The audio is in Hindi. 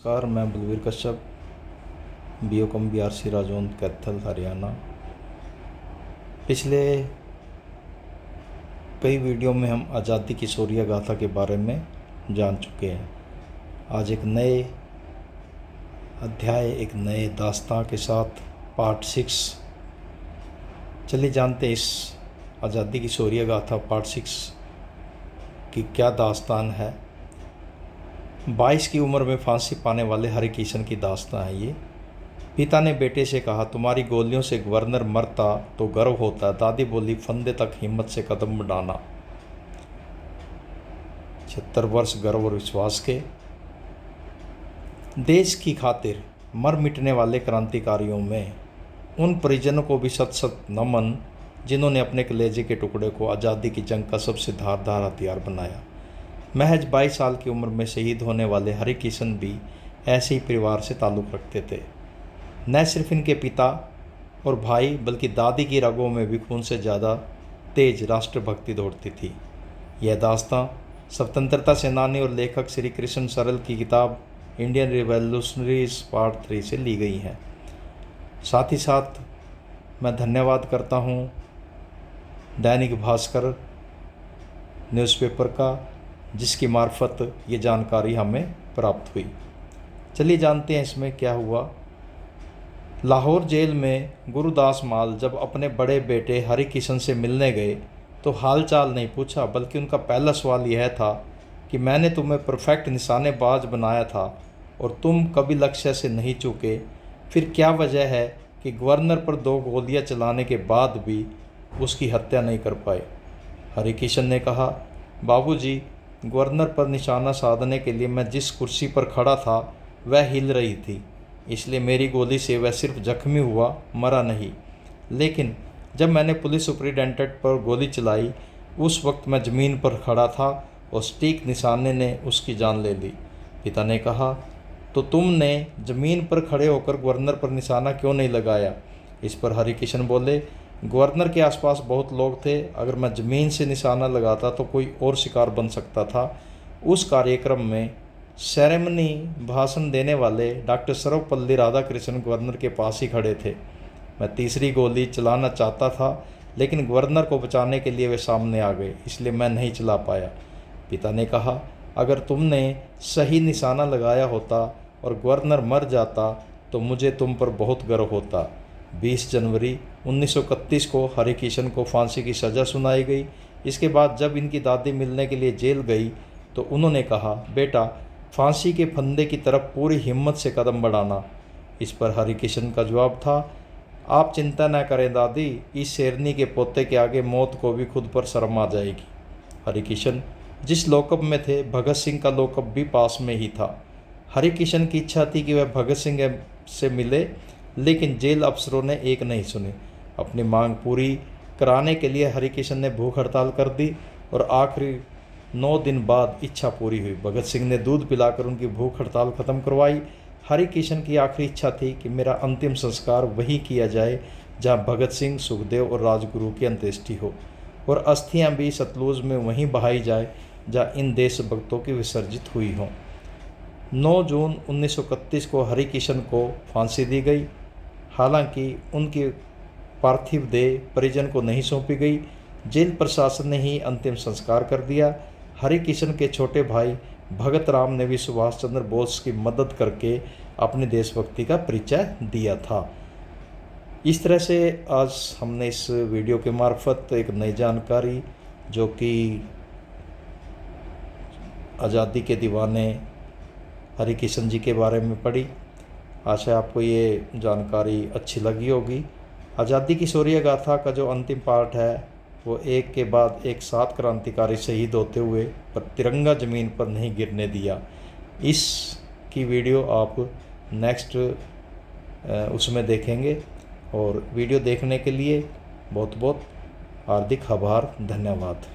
नमस्कार, मैं बलवीर कश्यप, BOCom BRC राजौंद कैथल हरियाणा। पिछले कई वीडियो में हम आज़ादी की शौर्य गाथा के बारे में जान चुके हैं। आज एक नए अध्याय, एक नए दास्तां के साथ पार्ट 6 चलिए जानते हैं इस आज़ादी की शौर्य गाथा पार्ट 6 की क्या दास्तान है। 22 की उम्र में फांसी पाने वाले हरिकिशन की दास्तां है ये। पिता ने बेटे से कहा, तुम्हारी गोलियों से गवर्नर मरता तो गर्व होता। दादी बोली, फंदे तक हिम्मत से कदम बढ़ाना। 76 वर्ष गर्व और विश्वास के। देश की खातिर मर मिटने वाले क्रांतिकारियों में उन परिजनों को भी सत सत नमन जिन्होंने अपने कलेजे के टुकड़े को आज़ादी की जंग का सबसे धारदार हथियार बनाया। महज 22 साल की उम्र में शहीद होने वाले हरिकिशन भी ऐसे ही परिवार से ताल्लुक़ रखते थे। न सिर्फ इनके पिता और भाई बल्कि दादी की रगों में भी खून से ज़्यादा तेज राष्ट्रभक्ति दौड़ती थी। यह दास्तां स्वतंत्रता सेनानी और लेखक श्री कृष्ण सरल की किताब इंडियन रिवॉल्यूशनरीज पार्ट 3 से ली गई है। साथ ही साथ मैं धन्यवाद करता हूँ दैनिक भास्कर न्यूज़पेपर का, जिसकी मार्फत ये जानकारी हमें प्राप्त हुई। चलिए जानते हैं इसमें क्या हुआ। लाहौर जेल में गुरुदास मान जब अपने बड़े बेटे हरिकिशन से मिलने गए तो हालचाल नहीं पूछा, बल्कि उनका पहला सवाल यह था कि मैंने तुम्हें परफेक्ट निशानेबाज बनाया था और तुम कभी लक्ष्य से नहीं चूके, फिर क्या वजह है कि गवर्नर पर 2 गोलियां चलाने के बाद भी उसकी हत्या नहीं कर पाए। हरिकिशन ने कहा, बाबूजी, गवर्नर पर निशाना साधने के लिए मैं जिस कुर्सी पर खड़ा था वह हिल रही थी, इसलिए मेरी गोली से वह सिर्फ जख्मी हुआ, मरा नहीं। लेकिन जब मैंने पुलिस सुपरिटेंडेंट पर गोली चलाई उस वक्त मैं ज़मीन पर खड़ा था और सटीक निशाने ने उसकी जान ले ली। पिता ने कहा, तो तुमने ज़मीन पर खड़े होकर गवर्नर पर निशाना क्यों नहीं लगाया? इस पर हरिकिशन बोले, गवर्नर के आसपास बहुत लोग थे, अगर मैं ज़मीन से निशाना लगाता तो कोई और शिकार बन सकता था। उस कार्यक्रम में सेरेमनी भाषण देने वाले डॉक्टर सर्वपल्ली राधाकृष्णन गवर्नर के पास ही खड़े थे। मैं तीसरी गोली चलाना चाहता था, लेकिन गवर्नर को बचाने के लिए वे सामने आ गए, इसलिए मैं नहीं चला पाया। पिता ने कहा, अगर तुमने सही निशाना लगाया होता और गवर्नर मर जाता तो मुझे तुम पर बहुत गर्व होता। 20 जनवरी 1931 को हरिकिशन को फांसी की सज़ा सुनाई गई। इसके बाद जब इनकी दादी मिलने के लिए जेल गई तो उन्होंने कहा, बेटा, फांसी के फंदे की तरफ पूरी हिम्मत से कदम बढ़ाना। इस पर हरिकिशन का जवाब था, आप चिंता न करें दादी, इस शेरनी के पोते के आगे मौत को भी खुद पर शर्म आ जाएगी। हरिकिशन जिस लॉकअप में थे, भगत सिंह का लॉकअप भी पास में ही था। हरिकिशन की इच्छा थी कि वह भगत सिंह से मिले, लेकिन जेल अफसरों ने एक नहीं सुनी। अपनी मांग पूरी कराने के लिए हरिकिशन ने भूख हड़ताल कर दी और आखिरी 9 दिन बाद इच्छा पूरी हुई। भगत सिंह ने दूध पिलाकर उनकी भूख हड़ताल ख़त्म करवाई। हरिकिशन की आखिरी इच्छा थी कि मेरा अंतिम संस्कार वही किया जाए जहां भगत सिंह, सुखदेव और राजगुरु की अंत्येष्टि हो, और अस्थियां भी सतलुज में वहीं बहाई जाए जहां इन देशभक्तों की विसर्जित हुई हों। 9 जून 1931 को हरिकिशन को फांसी दी गई। हालांकि उनकी पार्थिव देह परिजन को नहीं सौंपी गई, जेल प्रशासन ने ही अंतिम संस्कार कर दिया। हरिकिशन के छोटे भाई भगत राम ने भी सुभाष चंद्र बोस की मदद करके अपनी देशभक्ति का परिचय दिया था। इस तरह से आज हमने इस वीडियो के मार्फत एक नई जानकारी, जो कि आज़ादी के दीवाने हरिकिशन जी के बारे में पढ़ी। आशा आपको ये जानकारी अच्छी लगी होगी। आज़ादी की शौर्य गाथा का जो अंतिम पार्ट है वो एक के बाद एक 7 क्रांतिकारी शहीद होते हुए पर तिरंगा ज़मीन पर नहीं गिरने दिया। इसकी वीडियो आप नेक्स्ट उसमें देखेंगे। और वीडियो देखने के लिए बहुत बहुत हार्दिक आभार, धन्यवाद।